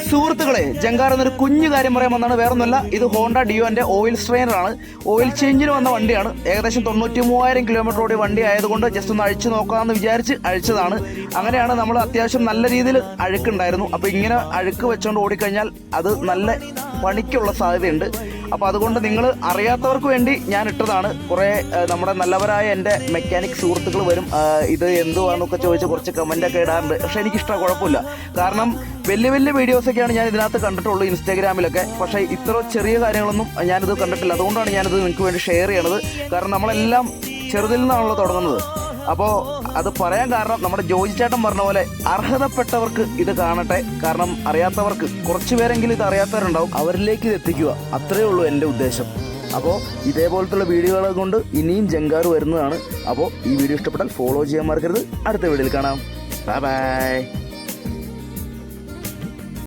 സുഹൃത്തുക്കളെ, ജങ്കാർ എന്നൊരു കുഞ്ഞു കാര്യം പറയാൻ വന്നാണ്. വേറൊന്നുമല്ല, ഇത് ഹോണ്ട ഡിയോന്റെ ഓയിൽ സ്ട്രെയിനർ ആണ്. ഓയിൽ ചേഞ്ചിന് വന്ന വണ്ടിയാണ്. ഏകദേശം 93,000 കിലോമീറ്റർ ഓടിയ വണ്ടി ആയതുകൊണ്ട് ജസ്റ്റ് ഒന്ന് അഴിച്ചു നോക്കാമെന്ന് വിചാരിച്ച് അഴിച്ചതാണ്. അങ്ങനെയാണ്. നമ്മൾ അത്യാവശ്യം നല്ല രീതിയിൽ അഴുക്കുണ്ടായിരുന്നു. അപ്പോൾ ഇങ്ങനെ അഴുക്ക് വെച്ചുകൊണ്ട് ഓടിക്കഴിഞ്ഞാൽ അത് നല്ല പണിക്കുള്ള സാധ്യതയുണ്ട്. അപ്പോൾ അതുകൊണ്ട് നിങ്ങൾ അറിയാത്തവർക്ക് വേണ്ടി ഞാൻ ഇട്ടതാണ്. കുറേ നമ്മുടെ നല്ലവരായ എൻ്റെ മെക്കാനിക് സുഹൃത്തുക്കൾ വരും, ഇത് എന്തുവാന്നൊക്കെ ചോദിച്ച് കുറച്ച് കമൻ്റൊക്കെ ഇടാറുണ്ട്. പക്ഷേ എനിക്കിഷ്ടമാണ്, കുഴപ്പമില്ല. കാരണം വലിയ വലിയ വീഡിയോസൊക്കെയാണ് ഞാൻ ഇതിനകത്ത് കണ്ടിട്ടുള്ളൂ ഇൻസ്റ്റാഗ്രാമിലൊക്കെ. പക്ഷേ ഇത്ര ചെറിയ കാര്യങ്ങളൊന്നും ഞാനിത് കണ്ടിട്ടില്ല. അതുകൊണ്ടാണ് ഞാനിത് നിങ്ങൾക്ക് വേണ്ടി ഷെയർ ചെയ്യണത്. കാരണം നമ്മളെല്ലാം ചെറുതിൽ നിന്നാണല്ലോ തുടങ്ങുന്നത്. അപ്പോൾ അത് പറയാൻ കാരണം നമ്മുടെ ജോജി ചേട്ടൻ പറഞ്ഞ പോലെ അർഹതപ്പെട്ടവർക്ക് ഇത് കാണട്ടെ. കാരണം അറിയാത്തവർക്ക്, കുറച്ച് പേരെങ്കിലും ഇത് അറിയാത്തവരുണ്ടാവും, അവരിലേക്ക് ഇത് എത്തിക്കുക. അത്രയേ ഉള്ളൂ എൻ്റെ ഉദ്ദേശം. അപ്പോൾ ഇതേപോലത്തുള്ള വീഡിയോകളെ കൊണ്ട് ഇനിയും ജങ്കാർ വരുന്നതാണ്. അപ്പോൾ ഈ വീഡിയോ ഇഷ്ടപ്പെട്ടാൽ ഫോളോ ചെയ്യാൻ മറക്കരുത്. അടുത്ത വീഡിയോയിൽ കാണാം. Bye bye.